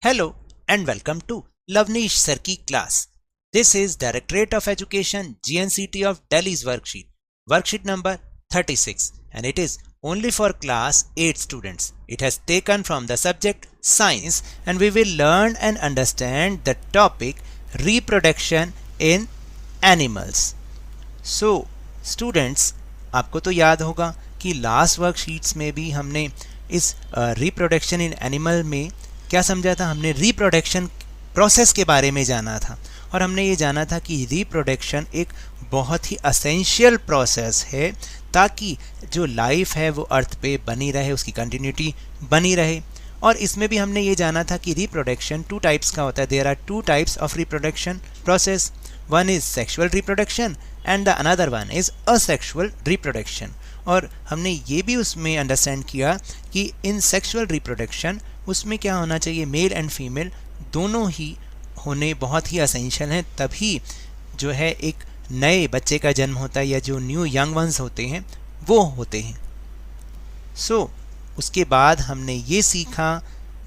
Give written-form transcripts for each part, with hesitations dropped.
Hello and welcome to Lavnish Sir की class. This is Directorate of Education GNCT of Delhi's worksheet number 36, and it is only for class 8 students. It has taken from the subject science, and we will learn and understand the topic reproduction in animals. So students, आपको तो याद होगा कि last worksheets में भी हमने इस reproduction in animal में क्या समझा था। हमने रिप्रोडक्शन प्रोसेस के बारे में जाना था, और हमने ये जाना था कि रिप्रोडक्शन एक बहुत ही असेंशियल प्रोसेस है ताकि जो लाइफ है वो अर्थ पे बनी रहे, उसकी कंटिन्यूटी बनी रहे। और इसमें भी हमने ये जाना था कि रिप्रोडक्शन टू टाइप्स का होता है। There are two types of reproduction process, one is sexual reproduction and the another one is asexual reproduction. और हमने ये भी उसमें अंडरस्टैंड किया कि इन सेक्सुअल रिप्रोडक्शन उसमें क्या होना चाहिए, मेल एंड फीमेल दोनों ही होने बहुत ही असेंशियल हैं, तभी जो है एक नए बच्चे का जन्म होता है या जो न्यू यंग वंस होते हैं वो होते हैं। सो उसके बाद हमने ये सीखा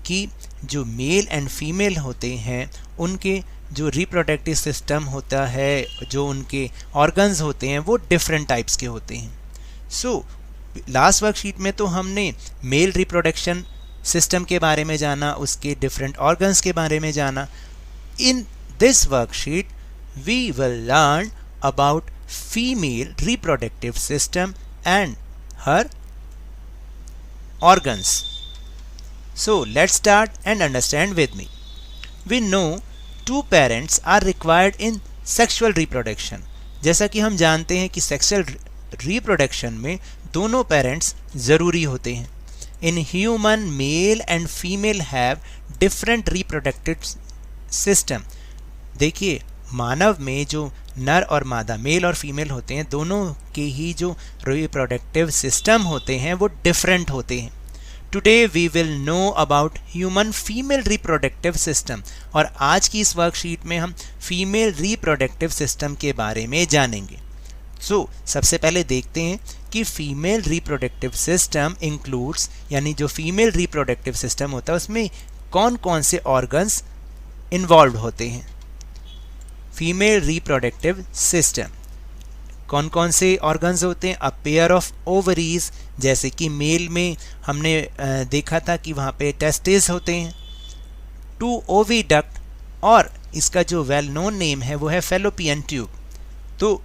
कि जो मेल एंड फीमेल होते हैं उनके जो रिप्रोडक्टिव सिस्टम होता है, जो उनके ऑर्गन्स होते हैं वो डिफरेंट टाइप्स के होते हैं। सो लास्ट वर्कशीट में तो हमने मेल रिप्रोडक्शन सिस्टम के बारे में जाना, उसके डिफरेंट ऑर्गन्स के बारे में जाना। In this worksheet we will learn about female reproductive system and her organs. So let's start and understand with me. We know two parents are required in sexual reproduction. जैसा कि हम जानते हैं कि सेक्सुअल रिप्रोडक्शन में दोनों parents ज़रूरी होते हैं। In human, male and female have different reproductive system. देखिए, मानव में जो नर और मादा, मेल और फीमेल होते हैं, दोनों के ही जो रिप्रोडक्टिव सिस्टम होते हैं वो डिफरेंट होते हैं। Today we will know about human female reproductive system, और आज की इस वर्कशीट में हम फीमेल रिप्रोडक्टिव सिस्टम के बारे में जानेंगे। सो सबसे पहले देखते हैं कि फीमेल रिप्रोडक्टिव सिस्टम इंक्लूड्स, यानी जो फीमेल रिप्रोडक्टिव सिस्टम होता है उसमें कौन कौन से ऑर्गन्स इन्वॉल्व होते हैं। फीमेल रिप्रोडक्टिव सिस्टम कौन कौन से ऑर्गन्स होते हैं। अ पेयर ऑफ ओवरीज, जैसे कि मेल में हमने देखा था कि वहाँ पे टेस्टिस होते हैं। टू ओविडक्ट, और इसका जो वेल नोन नेम है वो है फेलोपियन ट्यूब, तो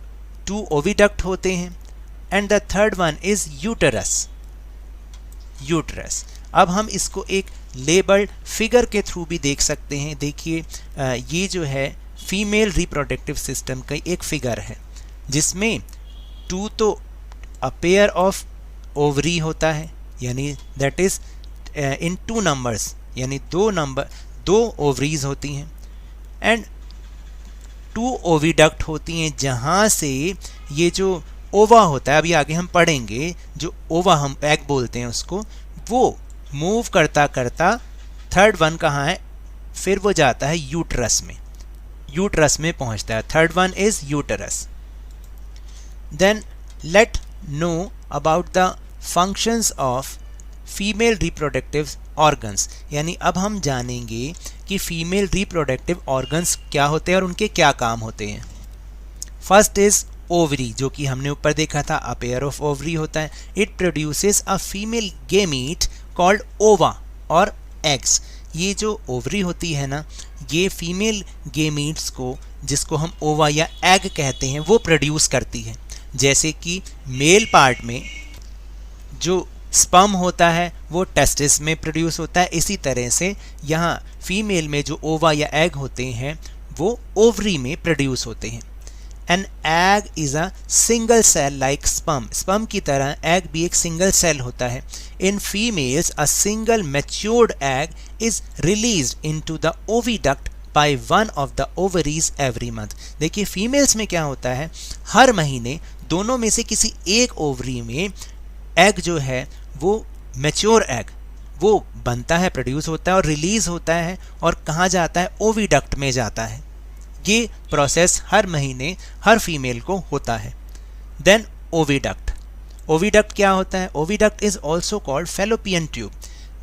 टू ओविडक्ट होते हैं। And the third one is uterus. Uterus, अब हम इसको एक लेबल्ड फिगर के थ्रू भी देख सकते हैं। देखिए, ये जो है फीमेल रिप्रोडक्टिव सिस्टम का एक फिगर है जिसमें टू तो अ पेयर ऑफ ओवरी होता है, यानी that is in two numbers, यानी दो ओवरीज होती हैं। एंड टू ओविडक्ट होती हैं जहाँ से ये जो ओवा होता है, अभी आगे हम पढ़ेंगे, जो ओवा हम एग बोलते हैं उसको, वो मूव करता करता थर्ड वन कहाँ है, फिर वो जाता है यूटरस में, यूटरस में पहुंचता है। Third one is uterus. Then let know about the functions of female reproductive organs, यानी अब हम जानेंगे कि फीमेल रिप्रोडक्टिव ऑर्गन्स क्या होते हैं और उनके क्या काम होते हैं। फर्स्ट इज ओवरी, जो कि हमने ऊपर देखा था, अ पेयर ऑफ ओवरी होता है। It produces a female gamete called ओवा और एग्स। ये जो ओवरी होती है ना, ये फीमेल गेमीट्स को, जिसको हम ओवा या एग कहते हैं, वो प्रोड्यूस करती है। जैसे कि मेल पार्ट में जो स्पर्म होता है वो टेस्टिस में प्रोड्यूस होता है, इसी तरह से यहाँ फीमेल में जो ओवा या एग होते हैं वो ओवरी में प्रोड्यूस होते हैं। An egg is a single cell like sperm, sperm की तरह एग भी एक सिंगल सेल होता है। In females a single matured egg is released into the oviduct by one of the ovaries every month. देखिए, females में क्या होता है, हर महीने दोनों में से किसी एक ओवरी में एग जो है वो मैच्योर एग वो बनता है, प्रोड्यूस होता है और रिलीज होता है, और कहाँ जाता है, ओविडक्ट में जाता है। ये प्रोसेस हर महीने हर फीमेल को होता है। देन ओविडक्ट, ओविडक्ट क्या होता है, oviduct is also called fallopian tube.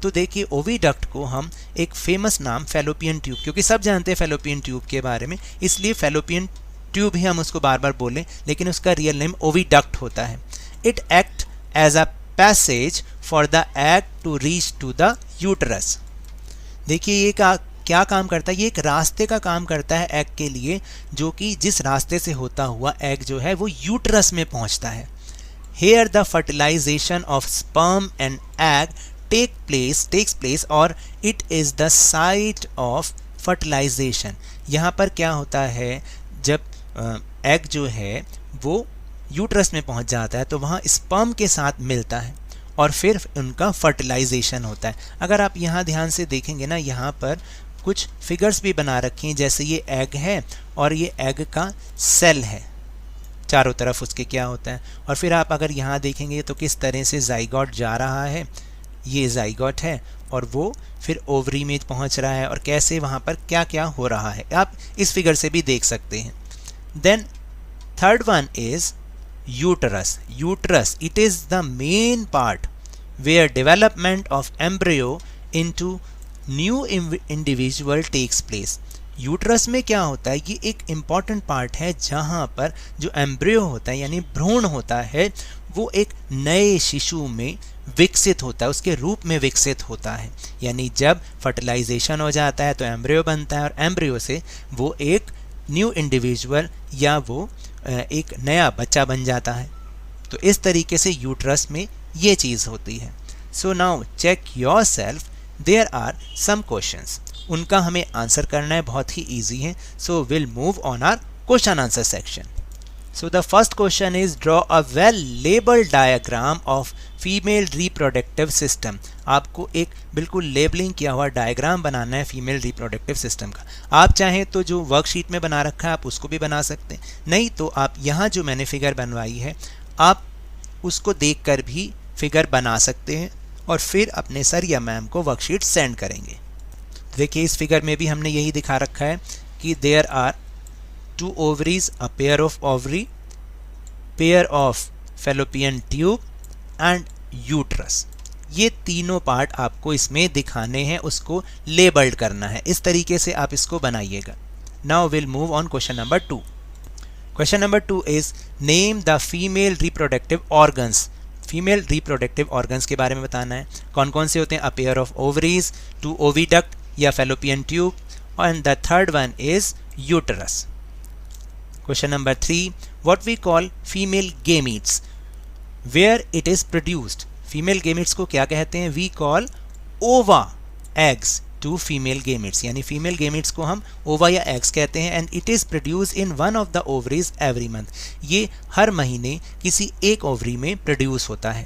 तो देखिए, ओविडक्ट को हम एक फेमस नाम फैलोपियन ट्यूब, क्योंकि सब जानते हैं फैलोपियन ट्यूब के बारे में, इसलिए फैलोपियन ट्यूब ही हम उसको बार बार बोलें, लेकिन उसका रियल नेम ओविडक्ट होता है। It act as a passage for the egg to reach to the uterus. देखिए ये क्या काम करता है, ये एक रास्ते का काम करता है एग के लिए, जो कि जिस रास्ते से होता हुआ एग जो है वो यूटरस में पहुंचता है। Here the fertilization of sperm and egg takes place और it is the site of fertilization। यहाँ पर क्या होता है, जब एग जो है वो यूट्रस में पहुँच जाता है तो वहाँ स्पर्म के साथ मिलता है और फिर उनका फर्टिलाइजेशन होता है। अगर आप यहाँ ध्यान से देखेंगे ना, यहाँ पर कुछ फिगर्स भी बना रखी हैं, जैसे ये एग है और ये एग का सेल है, चारों तरफ उसके क्या होता है। और फिर आप अगर यहाँ देखेंगे तो किस तरह से जाइगोट जा रहा है, ये जाइगोट है और वो फिर ओवरी में पहुँच रहा है और कैसे वहाँ पर क्या क्या हो रहा है, आप इस फिगर से भी देख सकते हैं। Then third one is uterus. Uterus, it is the main part where development of embryo into new individual takes place. Uterus में क्या होता है, ये एक इम्पॉर्टेंट पार्ट है जहाँ पर जो एम्ब्रियो होता है यानी भ्रूण होता है वो एक नए शिशु में विकसित होता है, उसके रूप में विकसित होता है। यानी जब फर्टिलाइजेशन हो जाता है तो एम्ब्रियो बनता है और एम्ब्रियो से वो एक न्यू इंडिविजुअल या वो एक नया बच्चा बन जाता है। तो इस तरीके से यूट्रस में ये चीज़ होती है। So now check yourself, there are some questions, उनका हमें आंसर करना है, बहुत ही ईजी है। So will move on our question answer section. So the first question is draw a well labelled diagram of female reproductive system. आपको एक बिल्कुल लेबलिंग किया हुआ डायग्राम बनाना है फीमेल रिप्रोडक्टिव सिस्टम का। आप चाहें तो जो वर्कशीट में बना रखा है आप उसको भी बना सकते हैं, नहीं तो आप यहाँ जो मैंने फिगर बनवाई है आप उसको देखकर भी फिगर बना सकते हैं और फिर अपने सर या मैम को वर्कशीट सेंड करेंगे। देखिए इस फिगर में भी हमने यही दिखा रखा है कि there are 2 ovaries, a pair of ovary, pair of fallopian tube and uterus। ये तीनों पार्ट आपको इसमें दिखाने हैं, उसको लेबल्ड करना है। इस तरीके से आप इसको बनाइएगा। Now will move on question number 2। Question number 2 is name the female reproductive organs. Female reproductive organs के बारे में बताना है, कौन कौन से होते हैं। A pair of ovaries, 2 oviduct या fallopian tube, and the third one is uterus. Question number 3, what we call female gametes, where it is produced। female gametes को क्या कहते हैं, we call ova eggs to female gametes, यानी female gametes को हम ova या eggs कहते हैं। and it is produced in one of the ovaries every month। ये हर महीने किसी एक ओवरी में प्रोड्यूस होता है।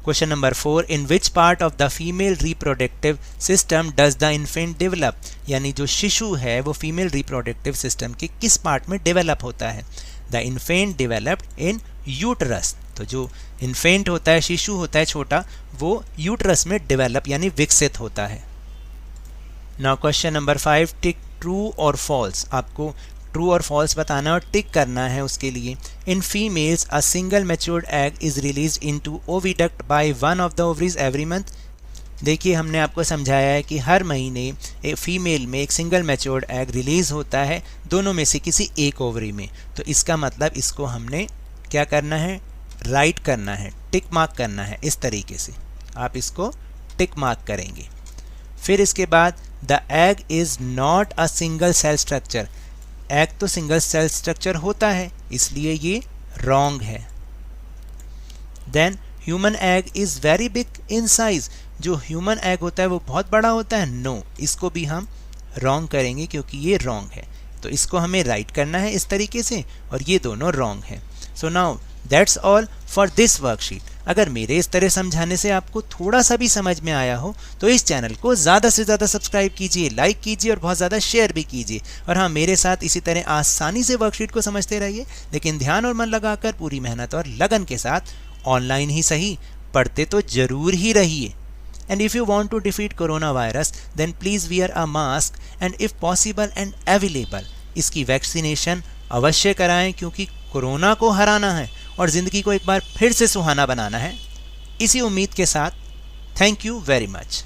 Question number 4, in which part of the female reproductive system does the infant develop। यानी जो शिशु है वो फीमेल रिप्रोडक्टिव सिस्टम के किस पार्ट में डेवलप होता है। The infant developed in uterus। तो जो इन्फेंट होता है, शिशु होता है छोटा, वो यूटरस में डेवलप यानी विकसित होता है। Now question number 5, टिक ट्रू और फॉल्स। आपको ट्रू और फॉल्स बताना और टिक करना है उसके लिए। इन females a single matured egg is release into oviduct by one of the ovaries every month. देखिए हमने आपको समझाया है कि हर महीने एक फीमेल में एक सिंगल मैच्योर्ड एग रिलीज होता है दोनों में से किसी एक ओवरी में। तो इसका मतलब इसको हमने क्या करना है, राइट करना है, टिक मार्क करना है। इस तरीके से आप इसको टिक मार्क करेंगे। फिर इसके बाद the egg is not a single cell structure. Egg तो सिंगल सेल स्ट्रक्चर होता है इसलिए ये रॉन्ग है। Then human egg is very big in size. जो ह्यूमन एग होता है वो बहुत बड़ा होता है। नो, इसको भी हम रॉन्ग करेंगे क्योंकि ये रॉन्ग है। तो इसको हमें राइट करना है इस तरीके से और ये दोनों रॉन्ग है। So now that's all for this worksheet. अगर मेरे इस तरह समझाने से आपको थोड़ा सा भी समझ में आया हो तो इस चैनल को ज़्यादा से ज़्यादा सब्सक्राइब कीजिए, लाइक कीजिए और बहुत ज़्यादा शेयर भी कीजिए। और हाँ, मेरे साथ इसी तरह आसानी से वर्कशीट को समझते रहिए, लेकिन ध्यान और मन लगाकर पूरी मेहनत और लगन के साथ ऑनलाइन ही सही पढ़ते तो ज़रूर ही रहिए। And if you want to defeat coronavirus, then please wear a mask and if possible and available, इसकी वैक्सीनेशन अवश्य कराएं क्योंकि कोरोना को हराना है और ज़िंदगी को एक बार फिर से सुहाना बनाना है। इसी उम्मीद के साथ थैंक यू वेरी मच।